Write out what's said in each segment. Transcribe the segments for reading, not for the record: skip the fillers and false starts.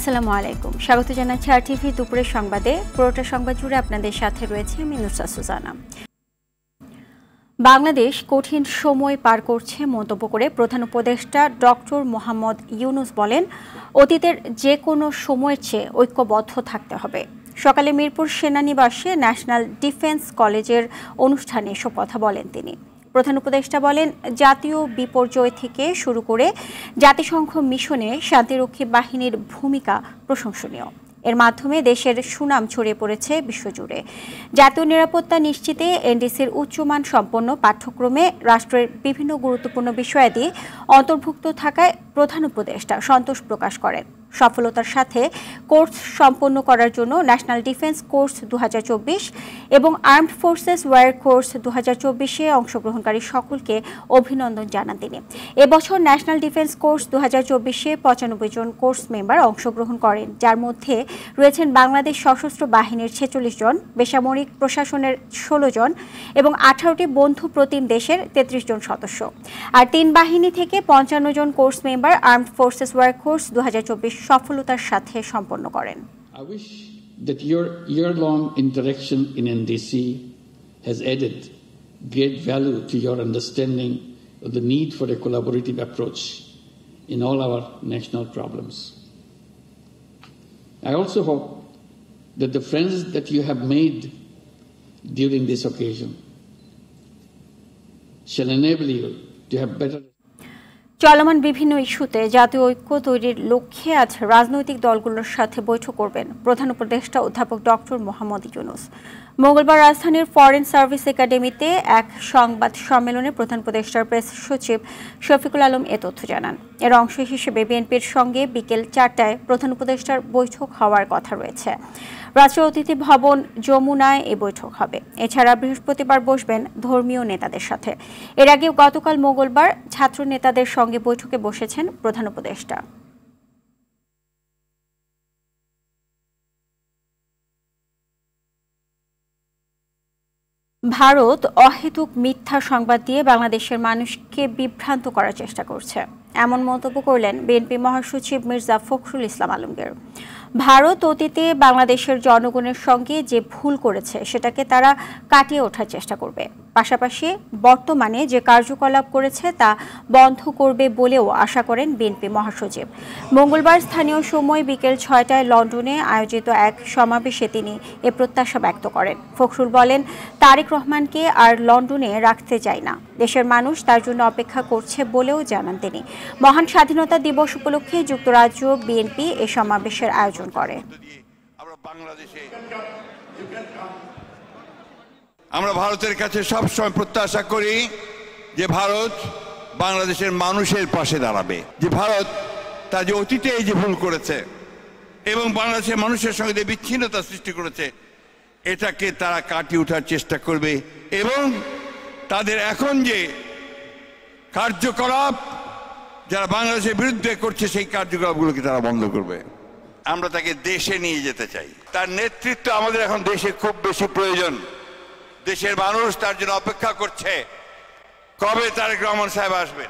আসসালামু আলাইকুম, স্বাগত জানাচ্ছি RTV দুপুরের সংবাদে। পুরোটা সংবাদ জুড়ে আপনাদের সাথে রয়েছে আমি নুসরাত সুজানা। বাংলাদেশ কঠিন সময় পার করছে মন্তব্য করে প্রধান উপদেষ্টা ডক্টর মোহাম্মদ ইউনূস বলেন, অতীতের যে কোনো সময়ের চেয়ে ঐক্যবদ্ধ থাকতে হবে। সকালে মিরপুর সেনানিবাসে ন্যাশনাল ডিফেন্স কলেজের অনুষ্ঠানে এসব কথা বলেন তিনি। প্রধান উপদেষ্টা বলেন, জাতীয় বিপর্যয় থেকে শুরু করে জাতিসংঘ মিশনে শান্তিরক্ষী বাহিনীর ভূমিকা প্রশংসনীয়। এর মাধ্যমে দেশের সুনাম ছড়িয়ে পড়েছে বিশ্বজুড়ে। জাতীয় নিরাপত্তা নিশ্চিতে এনডিসির উচ্চমান সম্পন্ন পাঠ্যক্রমে রাষ্ট্রের বিভিন্ন গুরুত্বপূর্ণ বিষয়াদি অন্তর্ভুক্ত থাকায় প্রধান উপদেষ্টা সন্তোষ প্রকাশ করেন। সফলতার সাথে কোর্স সম্পন্ন করার জন্য ন্যাশনাল ডিফেন্স কোর্স 2024 এবং আর্মড ফোর্সেস ওয়ার কোর্স 2024-এ অংশগ্রহণকারী সকলকে অভিনন্দন জানান তিনি। এবছর ন্যাশনাল ডিফেন্স কোর্স 2024-এ 95 জন কোর্স মেম্বার অংশগ্রহণ করেন, যার মধ্যে রয়েছেন বাংলাদেশ সশস্ত্র বাহিনীর 46 জন, বেসামরিক প্রশাসনের 16 জন এবং 18টি বন্ধু প্রতিম দেশের 33 জন সদস্য। আর 3 বাহিনী থেকে 55 জন course member armed forces war course 2024 সফলতার সাথে সম্পন্ন করেন। I wish that your year-long interaction in NDC has added great value to your understanding of the need for a collaborative approach in all our national problems. I also hope that the friends that you have made during this occasion shall enable you to have better. চলমান বিভিন্ন ইস্যুতে জাতীয় ঐক্য তৈরির লক্ষ্যে আজ রাজনৈতিক দলগুলোর সাথে বৈঠক করবেন প্রধান উপদেষ্টা অধ্যাপক ডক্টর মোহাম্মদ ইউনূস। মঙ্গলবার রাজধানীর ফরেন সার্ভিস একাডেমিতে এক সংবাদ সম্মেলনে প্রধান উপদেষ্টার প্রেস সচিব শফিকুল আলম এ তথ্য জানান। এর অংশ হিসেবে বিএনপির সঙ্গে বিকেল 4টায় প্রধান উপদেষ্টার বৈঠক হওয়ার কথা রয়েছে। রাষ্ট্রীয় অতিথি ভবন যমুনায় এই বৈঠক হবে। এছাড়া বৃহস্পতিবার বসবেন ধর্মীয় নেতাদের সাথে। এর আগে গতকাল মঙ্গলবার ছাত্র নেতাদের সঙ্গে বৈঠকে বসেছেন প্রধান উপদেষ্টা। ভারত অহেতুক মিথ্যা সংবাদ দিয়ে বাংলাদেশের মানুষকে বিভ্রান্ত করার চেষ্টা করছে, এমন মন্তব্য করলেন বিএনপি মহাসচিব মির্জা ফখরুল ইসলাম আলমগীর। ভারত অতীতে বাংলাদেশের জনগণের সঙ্গে যে ভুল করেছে সেটাকে তারা কাটিয়ে ওঠার চেষ্টা করবে, পাশাপাশি বর্তমানে যে কার্যকলাপ করেছে তা বন্ধ করবে বলেও আশা করেন বিএনপি মহাসচিব। মঙ্গলবার স্থানীয় সময় বিকেল 6টায় লন্ডনে আয়োজিত এক সমাবেশে তিনি এ প্রত্যাশা ব্যক্ত করেন। ফখরুল বলেন, তারেক রহমানকে আর লন্ডনে রাখতে চাই না, দেশের মানুষ তার জন্য অপেক্ষা করছে বলেও জানান তিনি। মহান স্বাধীনতা দিবস উপলক্ষে যুক্তরাজ্য বিএনপি এ সমাবেশের আয়োজন করে। আমরা ভারতের কাছে সবসময় প্রত্যাশা করি যে ভারত বাংলাদেশের মানুষের পাশে দাঁড়াবে, যে ভারত তার যে অতীতে এই যে ভুল করেছে এবং বাংলাদেশের মানুষের সঙ্গে যে বিচ্ছিন্নতা সৃষ্টি করেছে এটাকে তারা কাটিয়ে ওঠার চেষ্টা করবে এবং তাদের এখন যে কার্যকলাপ যারা বাংলাদেশের বিরুদ্ধে করছে সেই কার্যকলাপগুলোকে তারা বন্ধ করবে। আমরা তাকে দেশে নিয়ে যেতে চাই, তার নেতৃত্ব আমাদের এখন দেশে খুব বেশি প্রয়োজন। দেশের মানুষ তার জন্য অপেক্ষা করছে কবে তারেক রহমান সাহেব আসবেন।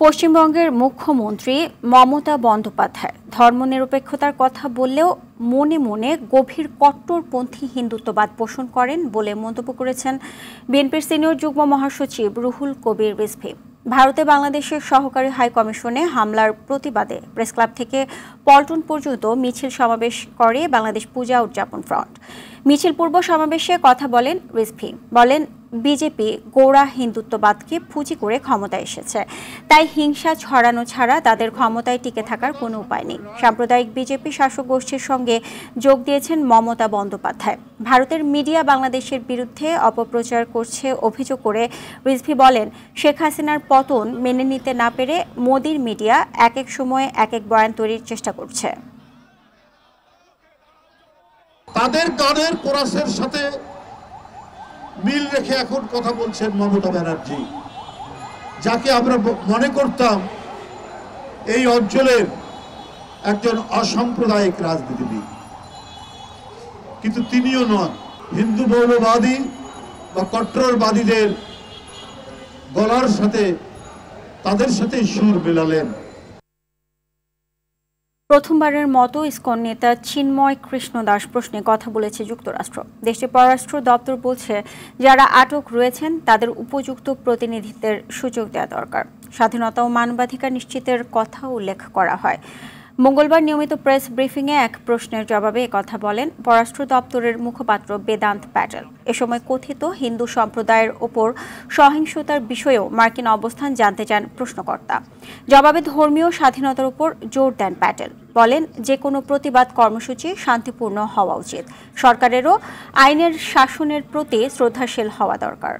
পশ্চিমবঙ্গের মুখ্যমন্ত্রী মমতা বন্দ্যোপাধ্যায় ধর্মনিরপেক্ষতার কথা বললেও মনে মনে গভীর কট্টরপন্থী হিন্দুত্ববাদ পোষণ করেন বলে মন্তব্য করেছেন বিএনপির সিনিয়র যুগ্ম মহাসচিব রুহুল কবির রিজভী। ভারতে বাংলাদেশের সহকারী হাই কমিশনে হামলার প্রতিবাদে প্রেসক্লাব থেকে পল্টন পর্যন্ত মিছিল সমাবেশ করে বাংলাদেশ পূজা উদযাপন ফ্রন্ট। মিছিল পূর্ব সমাবেশে কথা বলেন রিজভী, বলেন বিজেপি গোঁড়া হিন্দুত্ববাদকে পুঁজি করে ক্ষমতায় এসেছে, তাই হিংসা ছড়ানো ছাড়া তাদের ক্ষমতায় টিকে থাকার কোনো উপায় নেই। সাম্প্রদায়িক বিজেপি শাসক গোষ্ঠীর সঙ্গে যোগ দিয়েছেন মমতা বন্দ্যোপাধ্যায়। ভারতের মিডিয়া বাংলাদেশের বিরুদ্ধে অপপ্রচার করছে অভিযোগ করে রিজভী বলেন, শেখ হাসিনার পতন মেনে নিতে না পেরে মোদির মিডিয়া এক এক সময়ে এক এক বয়ান তৈরির চেষ্টা করছে। তাদের গানের কোরাসের সাথে মিল রেখে এখন কথা বলছেন মমতা ব্যানার্জি, যাকে আমরা মনে করতাম এই অঞ্চলের একজন অসাম্প্রদায়িক রাজনীতিবিদ, কিন্তু তিনিও নন। হিন্দু মৌলবাদী বা কট্টরবাদীদের গলার সাথে তাদের সাথে সুর মেলালেন। প্রথমবারের মতো ইসকন নেতা চিন্ময় কৃষ্ণ দাস প্রশ্নে কথা বলেছে যুক্তরাষ্ট্র। দেশটির পররাষ্ট্র দপ্তর বলছে, যারা আটক রয়েছেন তাদের উপযুক্ত প্রতিনিধিত্বের সুযোগ দেওয়া দরকার। স্বাধীনতা ও মানবাধিকার নিশ্চিতের কথা উল্লেখ করা হয়। মঙ্গলবার নিয়মিত প্রেস ব্রিফিংয়ে এক প্রশ্নের জবাবে একথা বলেন পররাষ্ট্র দপ্তরের মুখপাত্র বেদান্ত প্যাটেল। এ সময় কথিত হিন্দু সম্প্রদায়ের ওপর সহিংসতার বিষয়েও মার্কিন অবস্থান জানতে চান প্রশ্নকর্তা। জবাবে ধর্মীয় স্বাধীনতার উপর জোর দেন প্যাটেল। বলেন, যে কোনো প্রতিবাদ কর্মসূচি শান্তিপূর্ণ হওয়া উচিত। সরকারেরও আইনের শাসনের প্রতি শ্রদ্ধাশীল হওয়া দরকার।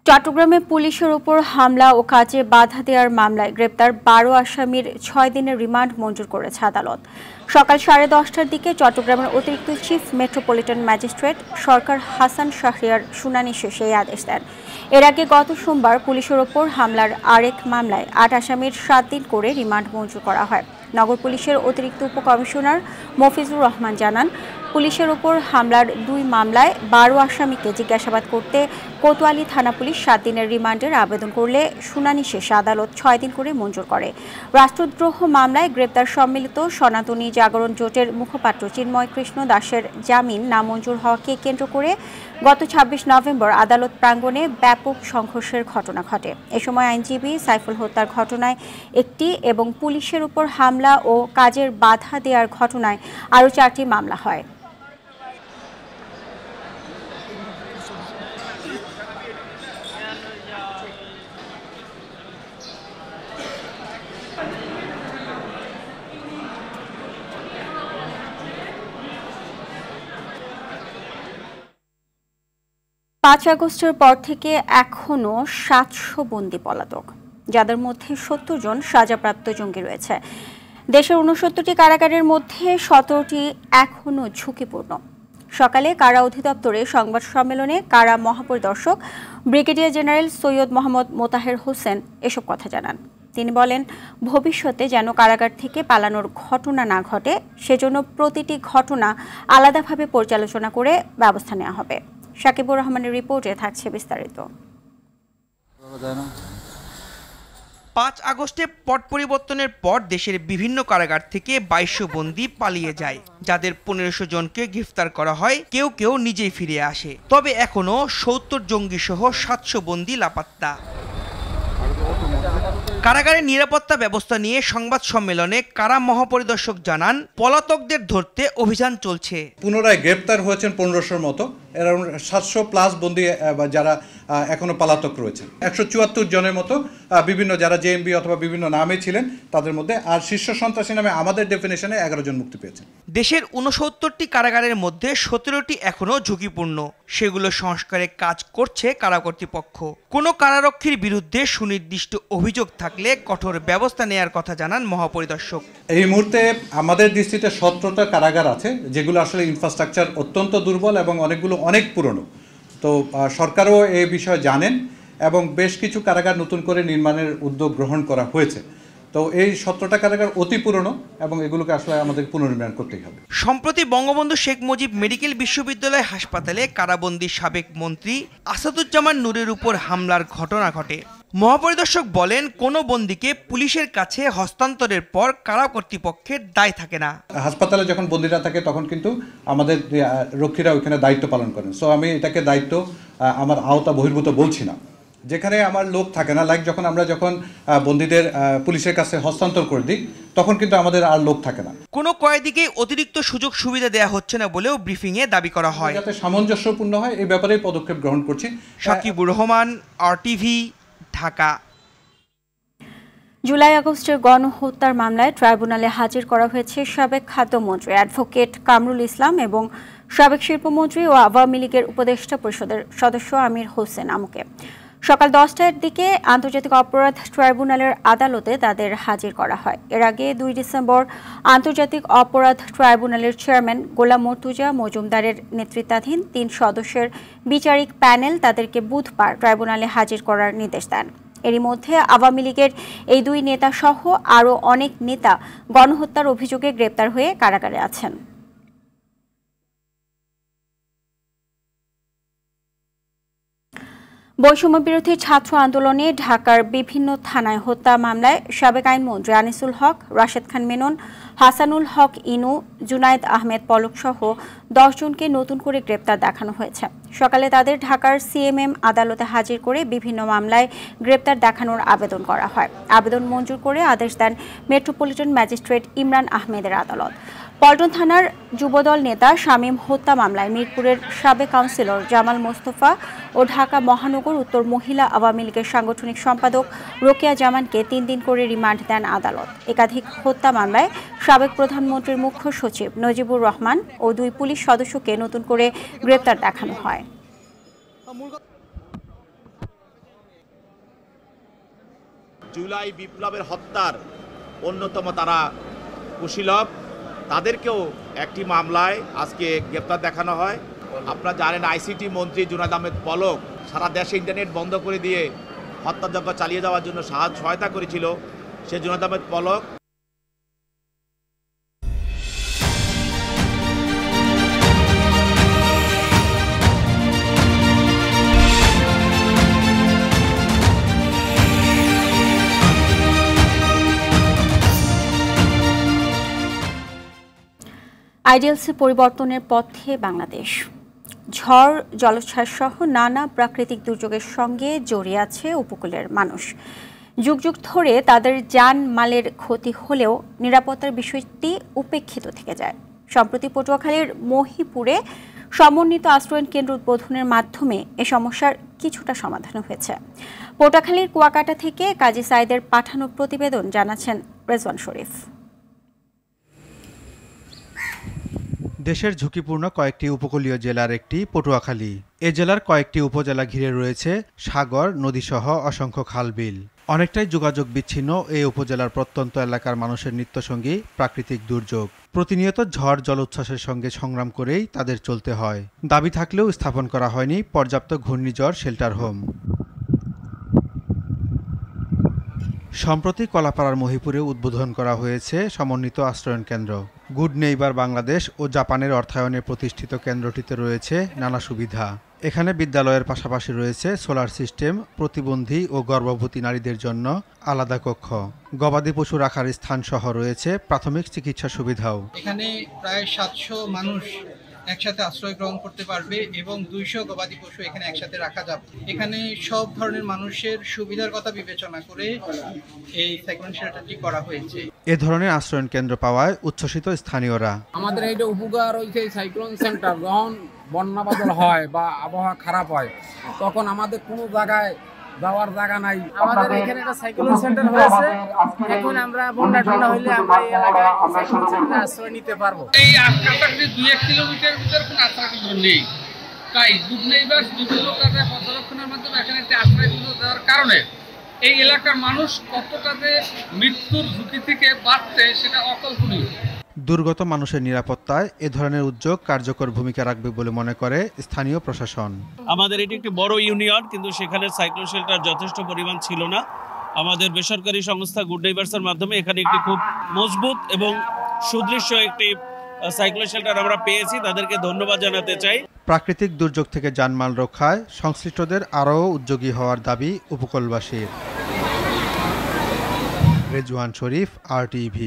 চট্টগ্রামে পুলিশের উপর হামলা ও কাজে বাধা দেওয়ার মামলায় গ্রেপ্তার 12 আসামির 6 দিনের রিমান্ড মঞ্জুর করেছে আদালত। সকাল 10:30টার দিকে চট্টগ্রামের অতিরিক্ত চিফ মেট্রোপলিটন ম্যাজিস্ট্রেট সরকার হাসান শাহরিয়ার শুনানি শেষে এই আদেশ দেন। এর আগে গত সোমবার পুলিশের ওপর হামলার আরেক মামলায় 8 আসামির 7 দিন করে রিমান্ড মঞ্জুর করা হয়। নগর পুলিশের অতিরিক্ত উপকমিশনার মফিজুর রহমান জানান, পুলিশের ওপর হামলার 2 মামলায় 12 আসামিকে জিজ্ঞাসাবাদ করতে কোতোয়ালি থানা পুলিশ 7 দিনের রিমান্ডের আবেদন করলে শুনানি শেষে আদালত 6 দিন করে মঞ্জুর করে। রাষ্ট্রদ্রোহ মামলায় গ্রেপ্তার সম্মিলিত সনাতনী জাগরণ জোটের মুখপাত্র চিন্ময় কৃষ্ণ দাসের জামিন নামঞ্জুর হওয়াকে কেন্দ্র করে গত 26 নভেম্বর আদালত প্রাঙ্গণে ব্যাপক সংঘর্ষের ঘটনা ঘটে। এ সময় আইনজীবী সাইফুল হত্যার ঘটনায় একটি এবং পুলিশের উপর হামলা ও কাজের বাধা দেওয়ার ঘটনায় আরও 4টি মামলা হয়। পাঁচ আগস্টের পর থেকে এখনো 700 বন্দী পলাতক, যাদের মধ্যে 70 জন সাজাপ্রাপ্ত জঙ্গি রয়েছে। দেশের 69টি কারাগারের মধ্যে 17টি এখনো ঝুঁকিপূর্ণ। সকালে কারা অধিদপ্তরে সংবাদ সম্মেলনে কারা মহাপরিদর্শক ব্রিগেডিয়ার জেনারেল সৈয়দ মোহাম্মদ মোতাহের হোসেন এসব কথা জানান। তিনি বলেন, ভবিষ্যতে যেন কারাগার থেকে পালানোর ঘটনা না ঘটে, সেজন্য প্রতিটি ঘটনা আলাদাভাবে পর্যালোচনা করে ব্যবস্থা নেওয়া হবে। শাকিবুর রহমানের রিপোর্টে থাকছে বিস্তারিত। 5 আগস্টে পট পরিবর্তনের পর দেশের বিভিন্ন কারাগার থেকে 2200 বন্দী পালিয়ে যায়, যাদের 1500 জনকে গ্রেফতার করা হয়। কেউ কেউ নিজেই ফিরে আসে, তবে এখনো 70 জঙ্গি সহ 700 বন্দী লাপাত্তা। কারাগারের নিরাপত্তা ব্যবস্থা নিয়ে সংবাদ সম্মেলনে কারা মহাপরিদর্শক জানান, পলাতকদের ধরতে অভিযান চলছে। পুনরায় গ্রেপ্তার হয়েছেন 1500-র মতো, অ্যারাউন্ড 700+ বন্দী যারা এখনো পলাতক রয়েছেন। 174 জনের মতো বিভিন্ন যারা জেএমবি অথবা বিভিন্ন নামে ছিলেন তাদের মধ্যে, আর শীর্ষ সন্ত্রাসী নামে আমাদের ডেফিনেশনে 11 জন মুক্তি পেয়েছেন। দেশের 69টি কারাগারের মধ্যে 17টি এখনো ঝুঁকিপূর্ণ। সেগুলো সংস্কারে কাজ করছে কারা কর্তৃপক্ষ। কোনো কারারক্ষীর বিরুদ্ধে সুনির্দিষ্ট অভিযোগ থাকলে কঠোর ব্যবস্থা নেওয়ার কথা জানান মহাপরিদর্শক। এই মুহূর্তে আমাদের দৃষ্টিতে 17টা কারাগার আছে, যেগুলো আসলে ইনফ্রাস্ট্রাকচার অত্যন্ত দুর্বল এবং অনেকগুলো অনেক পুরনো। তো সরকারও এই বিষয়ে জানেন এবং বেশ কিছু কারাগার নতুন করে নির্মাণের উদ্যোগ গ্রহণ করা হয়েছে। তো এই 17টা কারাগার অতি পুরনো এবং এগুলোকে আসলে আমাদের পুনর্নির্মাণ করতেই হবে। সম্প্রতি বঙ্গবন্ধু শেখ মুজিব মেডিকেল বিশ্ববিদ্যালয় হাসপাতালে কারাবন্দী সাবেক মন্ত্রী আসাদুজ্জামান নূরের উপর হামলার ঘটনা ঘটে। মহাপরিদর্শক বলেন, কোনো বন্দীকে পুলিশের কাছে হস্তান্তরের পর কারা কর্তৃপক্ষের দায় থাকে না। হাসপাতালে যখন বন্দীরা থাকে তখন কিন্তু আমাদের রক্ষীরা ওইখানে দায়িত্ব পালন করেন। সো আমি এটাকে দায়িত্ব আমার আওতা বহির্ভূত বলছি না। যেখানে আমার লোক থাকে না, লাইক যখন আমরা বন্দীদের পুলিশের কাছে হস্তান্তর করে দিই, তখন কিন্তু আমাদের আর লোক থাকে না। কোনো কয়েদিকে অতিরিক্ত সুযোগ সুবিধা দেওয়া হচ্ছে না বলেও ব্রিফিংয়ে দাবি করা হয়। যাতে সামঞ্জস্যপূর্ণ হয় এই ব্যাপারে পদক্ষেপ গ্রহণ করছি। শাকিবুর রহমান, আরটিভি, ঢাকা। জুলাই আগস্টের গণহত্যার মামলায় ট্রাইব্যুনালে হাজির করা হয়েছে সাবেক খাদ্যমন্ত্রী অ্যাডভোকেট কামরুল ইসলাম এবং সাবেক শিল্পমন্ত্রী ও আওয়ামী লীগের উপদেষ্টা পরিষদের সদস্য আমির হোসেন আমুকে। সকাল 10টার দিকে আন্তর্জাতিক অপরাধ ট্রাইব্যুনালের আদালতে তাদের হাজির করা হয়। এর আগে 2 ডিসেম্বর আন্তর্জাতিক অপরাধ ট্রাইব্যুনালের চেয়ারম্যান গোলাম মর্তুজা মজুমদারের নেতৃত্বাধীন 3 সদস্যের বিচারিক প্যানেল তাদেরকে বুধবার ট্রাইব্যুনালে হাজির করার নির্দেশ দেন। এরই মধ্যে আওয়ামী লীগের এই 2 নেতা সহ আরও অনেক নেতা গণহত্যার অভিযোগে গ্রেপ্তার হয়ে কারাগারে আছেন। বৈষম্য বিরোধী ছাত্র আন্দোলনে ঢাকার বিভিন্ন থানায় হত্যা মামলায় সাবেক আইনমন্ত্রী আনিসুল হক, রাশেদ খান মেনন, হাসানুল হক ইনু, জুনায়েদ আহমেদ পলক সহ 10 জনকে নতুন করে গ্রেপ্তার দেখানো হয়েছে। সকালে তাদের ঢাকার সিএমএম আদালতে হাজির করে বিভিন্ন মামলায় গ্রেপ্তার দেখানোর আবেদন করা হয়। আবেদন মঞ্জুর করে আদেশ দেন মেট্রোপলিটন ম্যাজিস্ট্রেট ইমরান আহমেদের আদালত। পল্টন থানার যুবদল নেতা শামীম হত্যা মামলায় মিরপুরের সাবেক কাউন্সিলর জামাল মোস্তফা ও ঢাকা মহানগর উত্তর মহিলা আওয়ামী লীগের সাংগঠনিক সম্পাদক রোকেয়া জামানকে 3 দিন করে রিমান্ড দেন আদালত। একাধিক হত্যা মামলায় সাবেক প্রধানমন্ত্রীর মুখ্য সচিব নজিবুর রহমান ও 2 পুলিশ সদস্যকে নতুন করে গ্রেপ্তার দেখানো হয়। জুলাই বিপ্লবের হত্যার অন্যতম তারা কুশীলব, তাদেরকেও একটি মামলায় আজকে গ্রেপ্তার দেখানো হয়। আপনারা জানেন আইসিটি মন্ত্রী জুনায়েদ আহমেদ পলক সারা দেশে ইন্টারনেট বন্ধ করে দিয়ে হত্যাযজ্ঞ চালিয়ে যাওয়ার জন্য সহায়তা করেছিল। সে জুনায়েদ আহমেদ পলক আইডিএলসি পরিবর্তনের পথে বাংলাদেশ। ঝড়, জলোচ্ছ্বাস সহ নানা প্রাকৃতিক দুর্যোগের সঙ্গে জড়িয়ে আছে উপকূলের মানুষ। যুগ যুগ ধরে তাদের জান মালের ক্ষতি হলেও নিরাপত্তার বিষয়টি উপেক্ষিত থেকে যায়। সম্প্রতি পটুয়াখালীর মহিপুরে সমন্বিত আশ্রয়ণ কেন্দ্র উদ্বোধনের মাধ্যমে এ সমস্যার কিছুটা সমাধান হয়েছে। পটুয়াখালীর কুয়াকাটা থেকে কাজী সাইদের পাঠানো প্রতিবেদন জানাচ্ছেন রেজওয়ান শরীফ। দেশের ঝুঁকিপূর্ণ কয়েকটি উপকূলীয় জেলার একটি পটুয়াখালী। এ জেলার কয়েকটি উপজেলা ঘিরে রয়েছে সাগর, নদীসহ অসংখ্য খাল-বিল। অনেকটাই যোগাযোগ বিচ্ছিন্ন এই উপজেলার প্রত্যন্ত এলাকার মানুষের নিত্যসঙ্গী প্রাকৃতিক দুর্যোগ। প্রতিনিয়ত ঝড় জলোচ্ছ্বাসের সঙ্গে সংগ্রাম করেই তাদের চলতে হয়। দাবি থাকলেও স্থাপন করা হয়নি পর্যাপ্ত ঘূর্ণিঝড় শেল্টার হোম। সম্প্রতি কলাপাড়ার মহিপুরে উদ্বোধন করা হয়েছে সমন্বিত আশ্রয়ণ কেন্দ্র। গুড নেইবার বাংলাদেশ ও জাপানের অর্থায়নে প্রতিষ্ঠিত কেন্দ্রটিতে রয়েছে নানা সুবিধা। এখানে বিদ্যালয়ের পাশাপাশি রয়েছে সোলার সিস্টেম, প্রতিবন্ধী ও গর্ভবতী নারীদের জন্য আলাদা কক্ষ, গবাদি পশু রাখার স্থান সহ রয়েছে প্রাথমিক চিকিৎসা সুবিধাও। এখানে প্রায় 700 মানুষ একসাথে আশ্রয় গ্রহণ করতে পারবে এবং 200 গবাদি পশু এখানে একসাথে রাখা যাবে। এখানে সব ধরনের মানুষের সুবিধার কথা বিবেচনা করে এই সাইক্লোন শেল্টারটি করা হয়েছে। এ ধরনের আশ্রয়ণ কেন্দ্র পাওয়ায় উচ্ছ্বসিত স্থানীয়রা। আমাদের এইটা উপকার হয়েছে সাইক্লোন সেন্টার। যখন বন্যা বাদল হয় বা আবহাওয়া খারাপ হয় তখন আমাদের কোনো জায়গায় যাওয়ার জায়গা নাই। আমাদের এখানে একটা সাইক্লোন সেন্টার হয়েছে। এখন আমরা বন্যা ঠান্ডা হইলে আমরা এই এলাকায় সাইক্লোন সেন্টারে আশ্রয় নিতে পারবো। এই কাছাকাছি 2-1 কিলোমিটার ভিতরে কোনো আশ্রয় কেন্দ্র নেই। তাই গুড নেইবার বিভিন্ন কাজে পর্যবেক্ষণের মাধ্যমে এখানে একটা আশ্রয় কেন্দ্র দেওয়ার কারণে এই এলাকার মানুষ কতটা যে মৃত্যুর ঝুঁকি থেকে বাঁচছে সেটা অকল্পনীয়। দুর্গত মানুষের নিরাপত্তায় এ ধরনের উদ্যোগ কার্যকর ভূমিকা রাখবে বলে মনে করে স্থানীয় প্রশাসন। আমাদের এটি একটি বড় ইউনিয়ন, কিন্তু সেখানে সাইক্লোন শেল্টার যথেষ্ট পরিমাণ ছিল না। আমাদের বেসরকারি সংস্থা গুড নেইবার্সের মাধ্যমে এখানে একটি খুব মজবুত এবং সুদৃশ্য একটি সাইক্লোন শেল্টার আমরা পেয়েছি। তাদেরকে ধন্যবাদ জানাতে চাই। প্রাকৃতিক দুর্যোগ থেকে জানমাল রক্ষায় সংশ্লিষ্টদের আরও উদ্যোগী হওয়ার দাবি উপকূলবাসীর। রেজওয়ান শরীফ, RTV।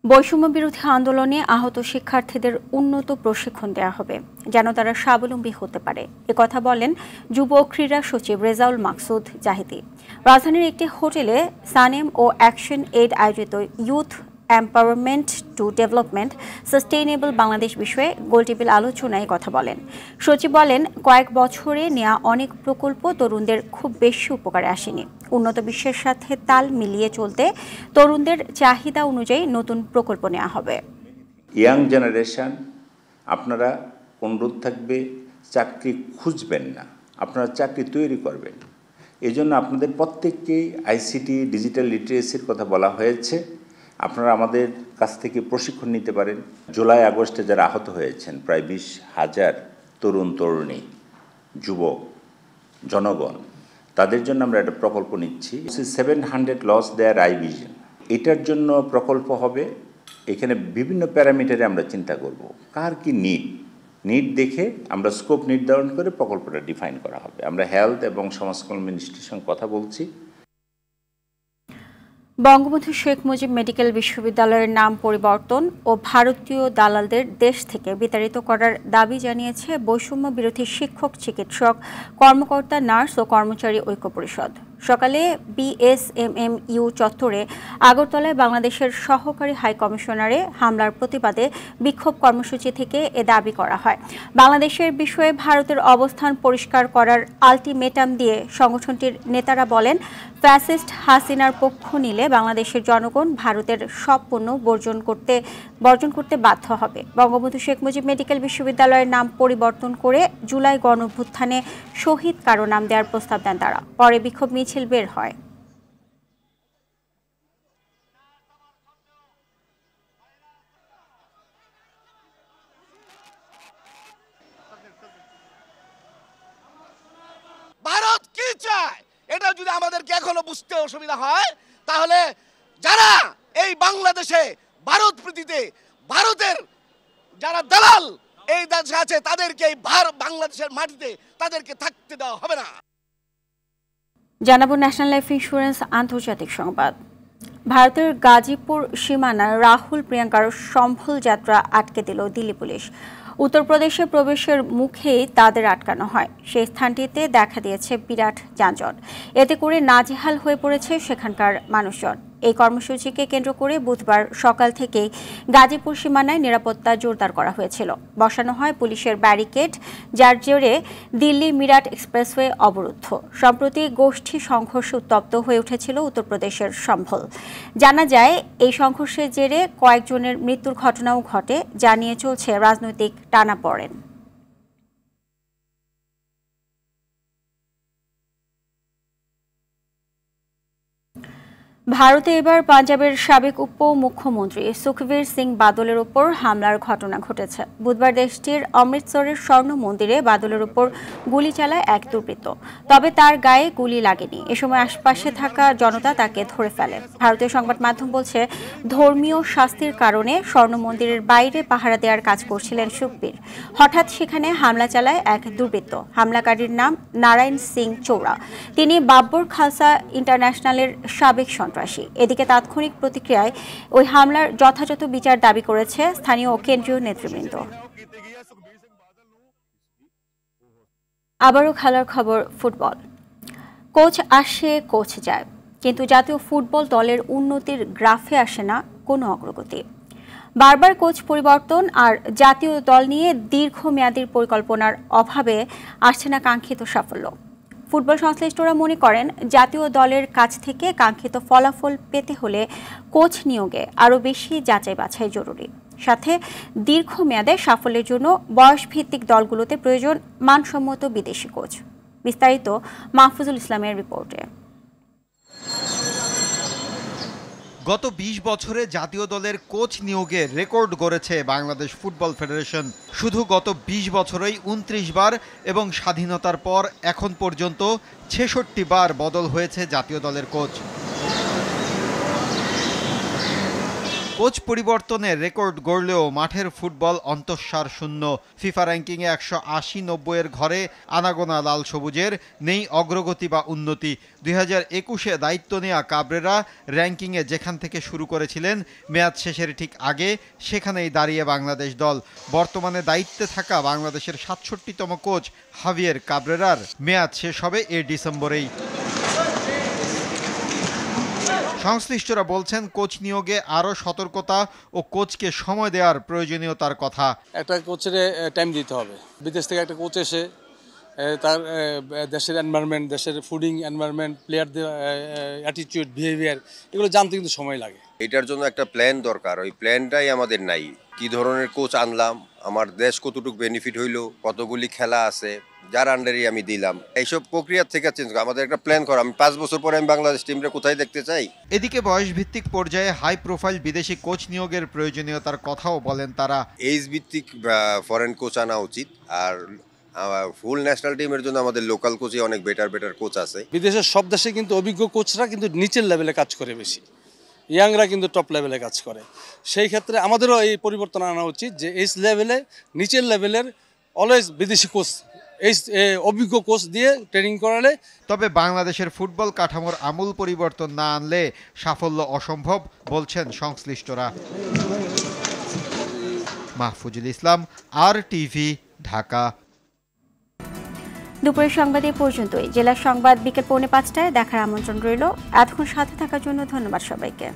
বৈষম্য বিরোধী আন্দোলনে আহত শিক্ষার্থীদের উন্নত প্রশিক্ষণ দেওয়া হবে যেন তারা স্বাবলম্বী হতে পারে, একথা বলেন যুব ক্রীড়া সচিব রেজাউল মাকসুদ জাহিদি। রাজধানীর একটি হোটেলে সানেম ও অ্যাকশন এইড আয়োজিত youth empowerment to development sustainable Bangladesh বিষয়ে গোলটেবিল আলোচনায় কথা বলেন। সচিব বলেন, কয়েক বছরে নেওয়া অনেক প্রকল্প তরুণদের খুব বেশি উপকারে আসেনি। উন্নত বিশ্বের সাথে তাল মিলিয়ে চলতে তরুণদের চাহিদা অনুযায়ী নতুন প্রকল্প নেওয়া হবে। ইয়াং জেনারেশন, আপনারা অনুরোধ থাকবে চাকরি খুঁজবেন না, আপনারা চাকরি তৈরি করবেন। এই জন্য আপনাদের প্রত্যেককেই আইসিটি ডিজিটাল লিটারেসির কথা বলা হয়েছে। আপনারা আমাদের কাছ থেকে প্রশিক্ষণ নিতে পারেন। জুলাই আগস্টে যারা আহত হয়েছেন প্রায় 20,000 তরুণ তরুণী, যুবক, জনগণ, তাদের জন্য আমরা একটা প্রকল্প নিচ্ছি। 700 লস দেয়ার আই ভিশন, এটার জন্য প্রকল্প হবে। এখানে বিভিন্ন প্যারামিটারে আমরা চিন্তা করব, কার কি নিড দেখে আমরা স্কোপ নির্ধারণ করে প্রকল্পটা ডিফাইন করা হবে। আমরা হেলথ এবং সমাজ কল্যাণ মিনিস্ট্রির সঙ্গে কথা বলছি। বঙ্গবন্ধু শেখ মুজিব মেডিকেল বিশ্ববিদ্যালয়ের নাম পরিবর্তন ও ভারতীয় দালালদের দেশ থেকে বিতাড়িত করার দাবি জানিয়েছে বৈষম্য বিরোধী শিক্ষক, চিকিৎসক, কর্মকর্তা, নার্স ও কর্মচারী ঐক্য পরিষদ। সকালে বিএসএমএমইউ চত্বরে আগরতলায় বাংলাদেশের সহকারী হাই কমিশনারে হামলার প্রতিবাদে বিক্ষোভ কর্মসূচি থেকে এ দাবি করা হয়। বাংলাদেশের বিষয়ে ভারতের অবস্থান পরিষ্কার করার আলটিমেটাম দিয়ে সংগঠনটির নেতারা বলেন, ফ্যাসিস্ট হাসিনার পক্ষ নিলে বাংলাদেশের জনগণ ভারতের সব পণ্য বর্জন করতে বাধ্য হবে। বঙ্গবন্ধু শেখ মুজিব মেডিকেল বিশ্ববিদ্যালয়ের নাম পরিবর্তন করে জুলাই গণঅভ্যুত্থানে শহীদ কারো নাম দেওয়ার প্রস্তাব দেন তারা। পরে বিক্ষোভ মিছিল বের হয়। ভারত কি চায় এটা যদি আমাদেরকে এখনো বুঝতে অসুবিধা হয়, তাহলে যারা এই বাংলাদেশে ভারত প্রীতিতে ভারতের যারা দালাল এই দেশে আছে তাদেরকে এই বাংলাদেশের মাটিতে তাদেরকে থাকতে দেওয়া হবে না। জানাবো ন্যাশনাল লাইফ ইন্স্যুরেন্স আন্তর্জাতিক সংবাদ। ভারতের গাজীপুর সীমানায় রাহুল প্রিয়াঙ্কার সম্ভল যাত্রা আটকে দিল দিল্লি পুলিশ। উত্তরপ্রদেশে প্রবেশের মুখেই তাদের আটকানো হয়। সেই স্থানটিতে দেখা দিয়েছে বিরাট যানজট। এতে করে নাজেহাল হয়ে পড়েছে সেখানকার মানুষজন। এই কর্মসূচিকে কেন্দ্র করে বুধবার সকাল থেকেই গাজীপুর সীমানায় নিরাপত্তা জোরদার করা হয়েছিল। বসানো হয় পুলিশের ব্যারিকেড, যার জেরে দিল্লি মিরাট এক্সপ্রেসওয়ে অবরুদ্ধ। সম্প্রতি গোষ্ঠী সংঘর্ষে উত্তপ্ত হয়ে উঠেছিল উত্তরপ্রদেশের সম্ভল। জানা যায়, এই সংঘর্ষের জেরে কয়েকজনের মৃত্যুর ঘটনাও ঘটে, যা নিয়ে চলছে রাজনৈতিক টানাপোড়েন। ভারতে এবার পাঞ্জাবের সাবেক উপমুখ্যমন্ত্রী সুখবীর সিং বাদলের ওপর হামলার ঘটনা ঘটেছে। বুধবার দেশটির অমৃতসরের স্বর্ণ মন্দিরে বাদলের ওপর গুলি চালায় এক দুর্বৃত্ত। তবে তার গায়ে গুলি লাগেনি। এ সময় আশপাশে থাকা জনতা তাকে ধরে ফেলে। ভারতীয় সংবাদ মাধ্যম বলছে, ধর্মীয় শাস্তির কারণে স্বর্ণ মন্দিরের বাইরে পাহারা দেওয়ার কাজ করছিলেন সুখবীর। হঠাৎ সেখানে হামলা চালায় এক দুর্বৃত্ত। হামলাকারীর নাম নারায়ণ সিং চৌরা। তিনি বাব্বর খালসা ইন্টারন্যাশনালের সাবেক সন্ত্রাসী। এদিকে তাৎক্ষণিক প্রতিক্রিয়ায় ওই হামলার যথাযথ বিচার দাবি করেছে স্থানীয় ও কেন্দ্রীয় নেতৃবৃন্দ। আবারও খেলার খবর, ফুটবল। কোচ আসে, কোচ যায়, কিন্তু জাতীয় ফুটবল দলের উন্নতির গ্রাফে আসে না কোনো অগ্রগতি। বারবার কোচ পরিবর্তন আর জাতীয় দল নিয়ে দীর্ঘমেয়াদী পরিকল্পনার অভাবে আসছে না কাঙ্ক্ষিত সাফল্য। ফুটবল সংশ্লিষ্টরা মনে করেন, জাতীয় দলের কাছ থেকে কাঙ্ক্ষিত ফলাফল পেতে হলে কোচ নিয়োগে আরও বেশি যাচাই বাছাই জরুরি। সাথে দীর্ঘমেয়াদে সাফল্যের জন্য বয়সভিত্তিক দলগুলোতে প্রয়োজন মানসম্মত বিদেশি কোচ। বিস্তারিত মাহফুজুল ইসলামের রিপোর্টে। গত ২০ বছরে জাতীয় দলের কোচ নিয়োগে রেকর্ড গড়েছে বাংলাদেশ ফুটবল ফেডারেশন। শুধু গত ২০ বছরেই ২৯ বার এবং স্বাধীনতার পর এখন পর্যন্ত ৬৬ বার বদল হয়েছে জাতীয় দলের কোচ। কোচ পরিবর্তনের রেকর্ড গড়লেও মাঠের ফুটবল অন্তঃসার শূন্য। ফিফা র্যাঙ্কিংয়ে ১৮০-৯০ ঘরে আনাগোনা লাল সবুজের, নেই অগ্রগতি বা উন্নতি। ২০২১-এ দায়িত্ব নেওয়া কাবরেরা র্যাঙ্কিংয়ে যেখান থেকে শুরু করেছিলেন মেয়াদ শেষের ঠিক আগে, সেখানেই দাঁড়িয়ে বাংলাদেশ দল। বর্তমানে দায়িত্বে থাকা বাংলাদেশের ৬৭তম কোচ হাভিয়ের কাবরেরার মেয়াদ শেষ হবে এ ডিসেম্বরেই। সংশ্লিষ্টরা বলছেন, কোচ নিয়োগে আরও সতর্কতা ও কোচকে সময় দেওয়ার প্রয়োজনীয়তার কথা। একটা কোচের টাইম দিতে হবে। বিদেশ থেকে একটা কোচ এসে তার দেশের এনভায়রনমেন্ট, দেশের ফুডিং এনভায়রনমেন্ট, প্লেয়ারদের অ্যাটিটিউড, বিহেভিয়ার, এগুলো জানতে কিন্তু সময় লাগে। এটার জন্য একটা প্ল্যান দরকার। ওই প্ল্যানটাই আমাদের নাই। কি ধরনের কোচ আনলাম, আমার দেশ কতটুকু বেনিফিট হইলো, কতগুলি খেলা আছে, যার আন্ডারে আমি দিলাম, এইসব প্রক্রিয়া থেকে চেঞ্জ করা আমাদের একটা প্ল্যান করা। আমি ৫ বছর পরে আমি বাংলাদেশ টিমটা কোথায় দেখতে চাই। এদিকে বয়সভিত্তিক পর্যায়ে হাই প্রোফাইল বিদেশি কোচ নিয়োগের প্রয়োজনীয়তার কথাও বলেন তারা। এইজ ভিত্তিক ফরেন কোচ আনা উচিত। আর ফুল ন্যাশনাল টিমের জন্য আমাদের লোকাল কোচে অনেক বেটার কোচ আছে। বিদেশের সব দেশে কিন্তু অভিজ্ঞ কোচরা কিন্তু নিচের লেভেলে কাজ করে বেশি, ইয়াংরা কিন্তু টপ লেভেলে কাজ করে। সেই ক্ষেত্রে আমাদেরও এই পরিবর্তন আনা উচিত যে এই লেভেলে, নিচের লেভেলের অলওয়েজ বিদেশি কোচ, এই অভিজ্ঞ কোচ দিয়ে ট্রেনিং করালে। তবে বাংলাদেশের ফুটবল কাঠামোর আমূল পরিবর্তন না আনলে সাফল্য অসম্ভব বলছেন সংশ্লিষ্টরা। মাহফুজুল ইসলাম, RTV, ঢাকা। দুপুরের সংবাদ এ পর্যন্তই। জেলার সংবাদ বিকেল 4:45টায় দেখার আমন্ত্রণ রইল। এতক্ষণ সাথে থাকার জন্য ধন্যবাদ সবাইকে।